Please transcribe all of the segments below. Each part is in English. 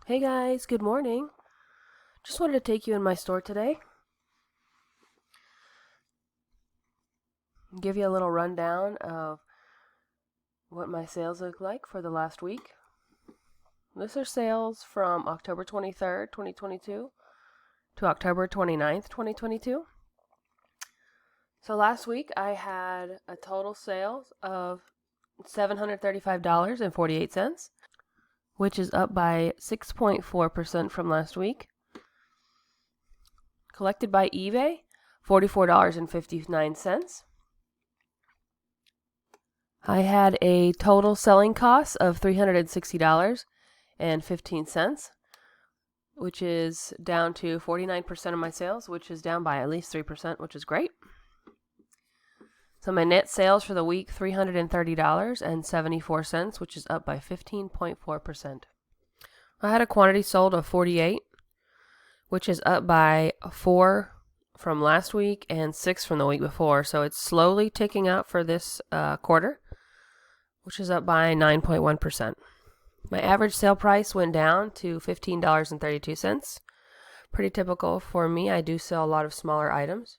Hey guys, good morning. Just wanted to take you in my store today, give you a little rundown of what my sales look like for the last week. These are sales from October 23rd, 2022 to October 29th, 2022. So last week I had a total sales of $735.48, which is up by 6.4% from last week. Collected by eBay, $44.59. I had a total selling cost of $360.15, which is down to 49% of my sales, which is down by at least 3%, which is great. So my net sales for the week, $330.74, which is up by 15.4%. I had a quantity sold of 48, which is up by 4 from last week and 6 from the week before. So it's slowly ticking up for this quarter, which is up by 9.1%. My average sale price went down to $15.32. Pretty typical for me. I do sell a lot of smaller items.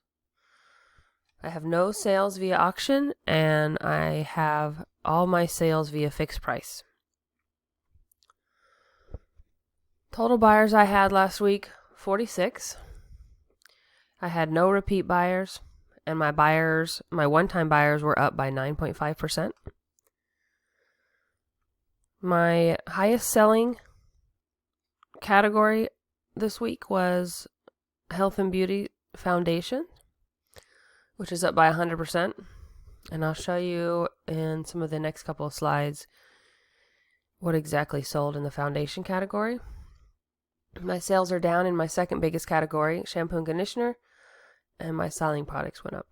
I have no sales via auction, and I have all my sales via fixed price. Total buyers I had last week, 46. I had no repeat buyers, and my one-time buyers were up by 9.5%. My highest selling category this week was health and beauty foundation, which is up by 100%. And I'll show you in some of the next couple of slides what exactly sold in the foundation category. My sales are down in my second biggest category, shampoo and conditioner, and my styling products went up.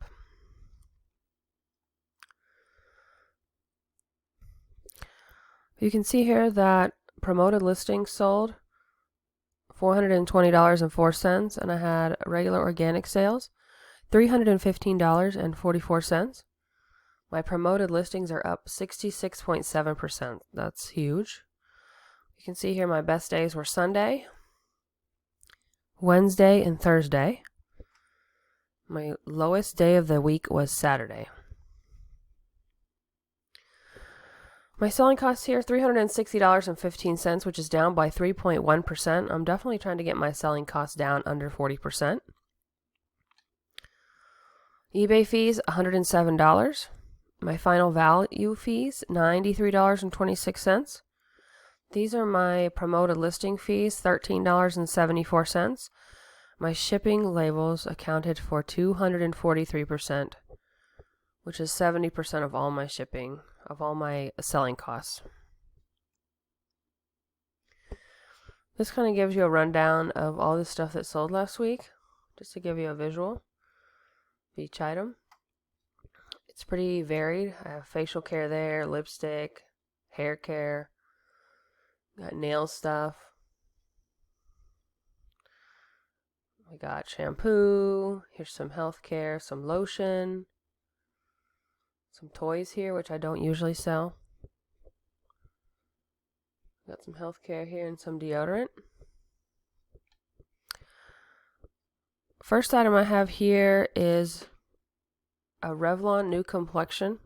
You can see here that promoted listings sold $420.04, and I had regular organic sales $315.44. My promoted listings are up 66.7%. That's huge. You can see here my best days were Sunday, Wednesday, and Thursday. My lowest day of the week was Saturday. My selling cost here, $360.15, which is down by 3.1%. I'm definitely trying to get my selling costs down under 40%. eBay fees, $107. My final value fees, $93.26. These are my promoted listing fees, $13.74. My shipping labels accounted for 243%, which is 70% of all my shipping, of all my selling costs. This kind of gives you a rundown of all the stuff that sold last week, just to give you a visual of each item. It's pretty varied. I have facial care there, lipstick, hair care, got nail stuff. We got shampoo, here's some health care, some lotion, some toys here, which I don't usually sell. Got some health care here and some deodorant. First item I have here is a Revlon New Complexion.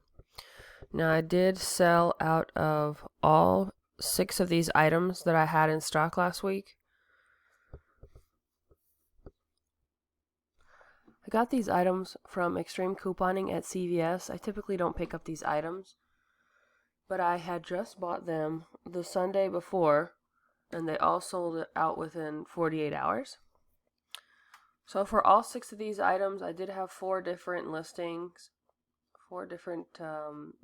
Now I did sell out of all 6 of these items that I had in stock last week. I got these items from extreme couponing at CVS. I typically don't pick up these items, but I had just bought them the Sunday before, and they all sold out within 48 hours. So for all 6 of these items, I did have 4 different listings, 4 different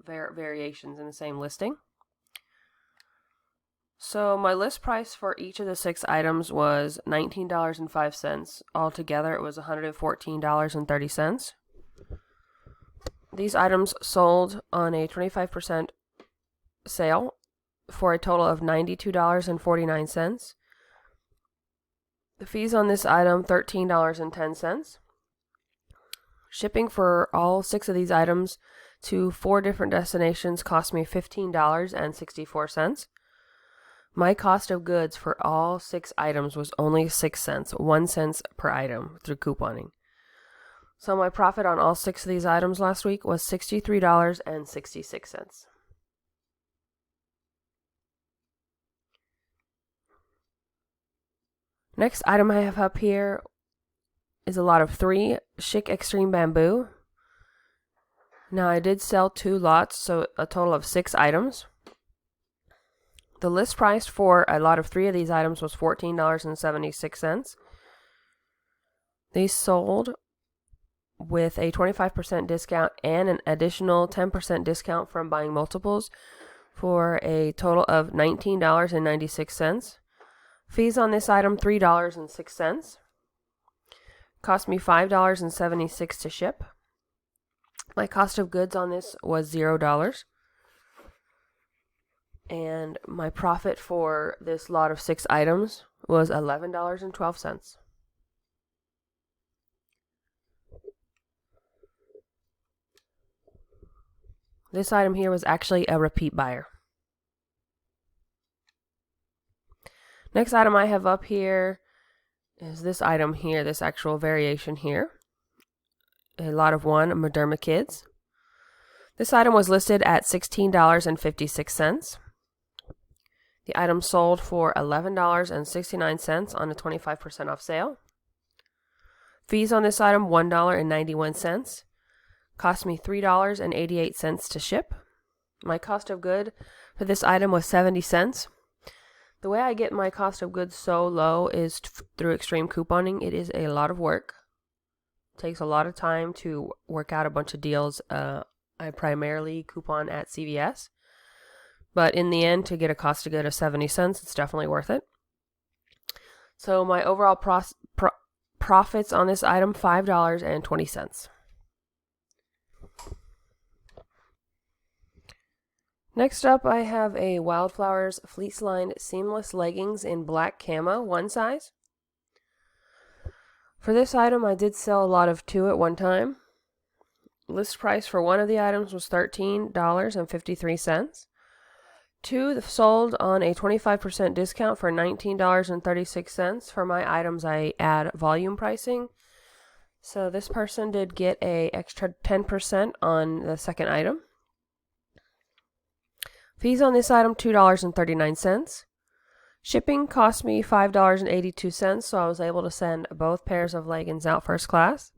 variations in the same listing. So my list price for each of the 6 items was $19.05. Altogether, it was $114.30. These items sold on a 25% sale for a total of $92.49. The fees on this item, $13.10. Shipping for all 6 of these items to 4 different destinations cost me $15.64. My cost of goods for all 6 items was only 6 cents, 1 cent per item through couponing. So my profit on all 6 of these items last week was $63.66. Next item I have up here is a lot of 3 Chic Extreme Bamboo. Now I did sell 2 lots, so a total of 6 items. The list price for a lot of 3 of these items was $14.76. These sold with a 25% discount and an additional 10% discount from buying multiples for a total of $19.96. Fees on this item, $3.06. Cost me $5.76 to ship. My cost of goods on this was $0. And my profit for this lot of 6 items was $11.12. This item here was actually a repeat buyer. Next item I have up here is this item here, this actual variation here. A lot of 1 Moderna Kids. This item was listed at $16.56. The item sold for $11.69 on a 25% off sale. Fees on this item, $1.91. Cost me $3.88 to ship. My cost of good for this item was 70 cents. The way I get my cost of goods so low is through extreme couponing. It is a lot of work. It takes a lot of time to work out a bunch of deals. I primarily coupon at CVS. But in the end, to get a cost of good of 70 cents, it's definitely worth it. So my overall profits on this item, $5.20. Next up, I have a Wildflowers fleece-lined seamless leggings in black camo, 1 size. For this item, I did sell a lot of 2 at one time. List price for 1 of the items was $13.53. 2 sold on a 25% discount for $19.36. For my items, I add volume pricing. So this person did get an extra 10% on the second item. Fees on this item, $2.39. Shipping cost me $5.82, so I was able to send both pairs of leggings out first class.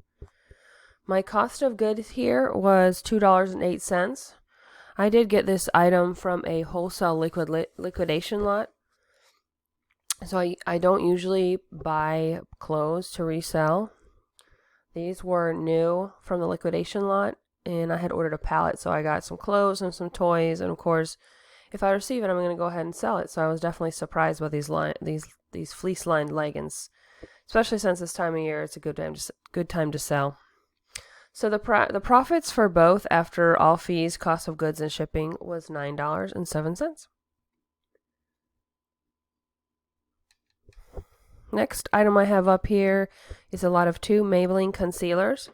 My cost of goods here was $2.08. I did get this item from a wholesale liquidation lot. So I don't usually buy clothes to resell. These were new from the liquidation lot, and I had ordered a pallet, so I got some clothes and some toys, and of course, if I receive it, I'm going to go ahead and sell it. So I was definitely surprised by these fleece-lined leggings, especially since this time of year, it's a good time to sell. So the profits for both after all fees, cost of goods, and shipping was $9.07. Next item I have up here is a lot of 2 Maybelline concealers.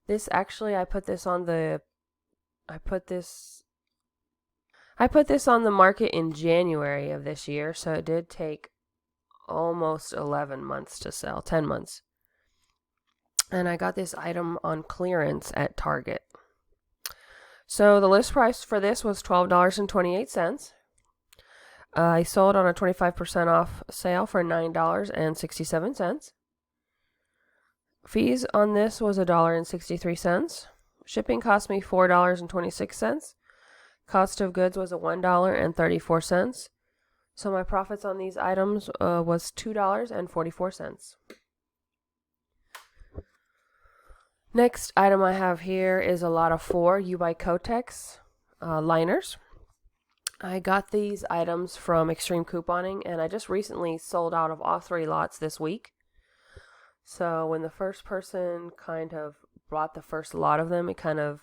This actually, I put this on the market in January of this year, so it did take almost 11 months to sell, 10 months. And I got this item on clearance at Target. So the list price for this was $12.28. I sold on a 25% off sale for $9.67. Fees on this was $1.63. Shipping cost me $4.26. Cost of goods was $1.34. So my profits on these items was $2.44. Next item I have here is a lot of 4 U by Kotex liners. I got these items from extreme couponing, and I just recently sold out of all 3 lots this week. So when the first person kind of bought the first lot of them, it kind of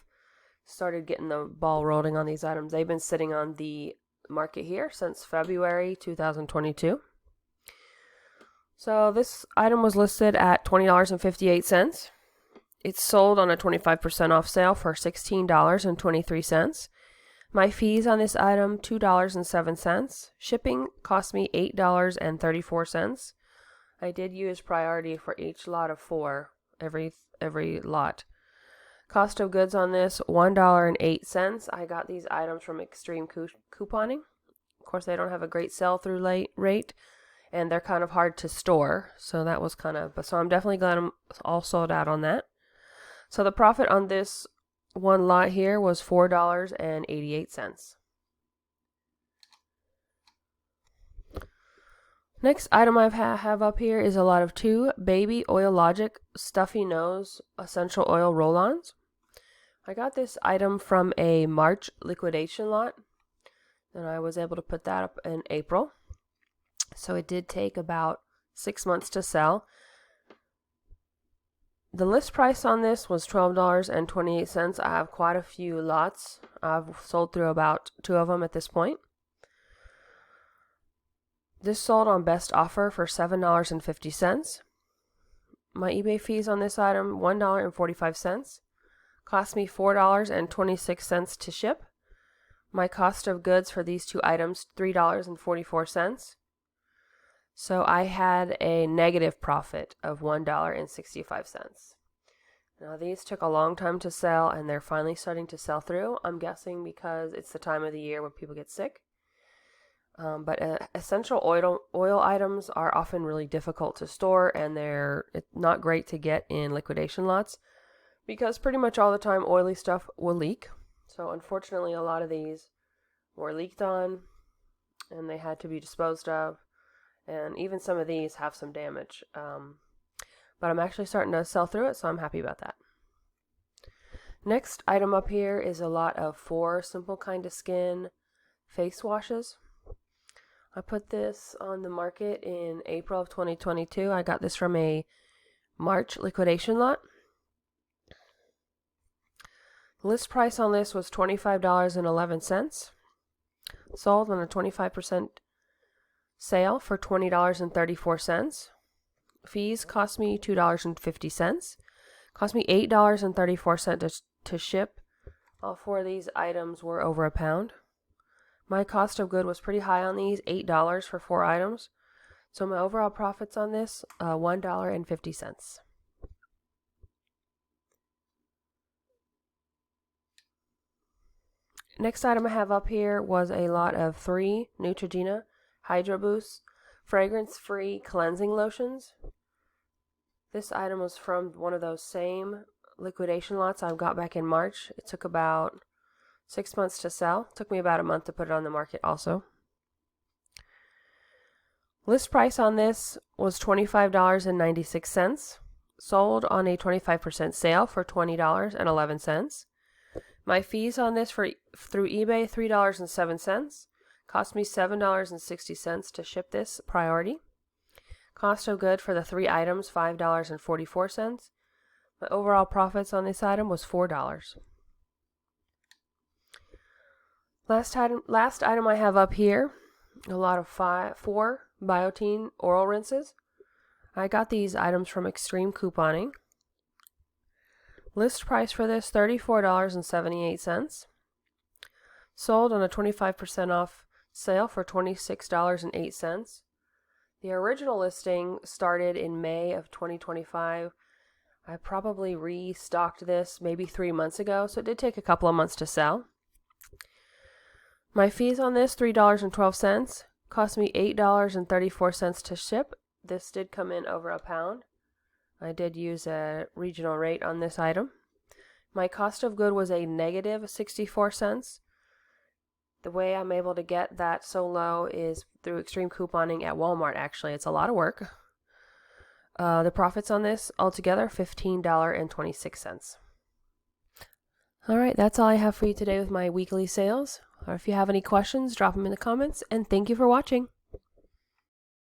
started getting the ball rolling on these items. They've been sitting on the market here since February 2022. So this item was listed at $20.58. It's sold on a 25% off sale for $16.23. My fees on this item, $2.07. Shipping cost me $8.34. I did use priority for each lot of 4, every lot. Cost of goods on this, $1.08. I got these items from Extreme Couponing. Of course, they don't have a great sell-through rate, and they're kind of hard to store. So that was so I'm definitely glad I'm all sold out on that. So the profit on this one lot here was $4.88. Next item I have up here is a lot of 2 Baby Oil Logic Stuffy Nose Essential Oil Roll-Ons. I got this item from a March liquidation lot, and I was able to put that up in April. So it did take about 6 months to sell. The list price on this was $12.28. I have quite a few lots. I've sold through about 2 of them at this point. This sold on best offer for $7.50. My eBay fees on this item, $1.45. Cost me $4.26 to ship. My cost of goods for these 2 items, $3.44. So I had a negative profit of $1.65. Now these took a long time to sell, and they're finally starting to sell through. I'm guessing because it's the time of the year when people get sick. But essential oil items are often really difficult to store, and they're not great to get in liquidation lots because pretty much all the time oily stuff will leak. So unfortunately, a lot of these were leaked on, and they had to be disposed of. And even some of these have some damage. But I'm actually starting to sell through it, so I'm happy about that. Next item up here is a lot of 4 Simple Kinda Skin face washes. I put this on the market in April of 2022. I got this from a March liquidation lot. The list price on this was $25.11. Sold on a 25% sale for $20.34. Fees cost me $2.50. Cost me $8.34 to ship. All 4 of these items were over a pound. My cost of good was pretty high on these, $8 for 4 items. So my overall profits on this, $1.50. Next item I have up here was a lot of 3 Neutrogena Hydro Boost fragrance-free cleansing lotions. This item was from one of those same liquidation lots I got back in March. It took about 6 months to sell. It took me about a month to put it on the market also. List price on this was $25.96. Sold on a 25% sale for $20.11. My fees on this through eBay, $3.07. Cost me $7.60 to ship this priority. Cost of good for the 3 items, $5.44. My overall profits on this item was $4. Last item I have up here, a lot of 4 Biotine oral rinses. I got these items from Extreme Couponing. List price for this, $34.78. Sold on a 25% off sale for $26.08. The original listing started in May of 2025. I probably restocked this maybe 3 months ago, so it did take a couple of months to sell. My fees on this, $3.12. Cost me $8.34 to ship. This did come in over a pound. I did use a regional rate on this item. My cost of good was a negative 64 cents. The way I'm able to get that so low is through Extreme Couponing at Walmart, actually. It's a lot of work. The profits on this altogether, $15.26. All right, that's all I have for you today with my weekly sales. Or if you have any questions, drop them in the comments, and thank you for watching.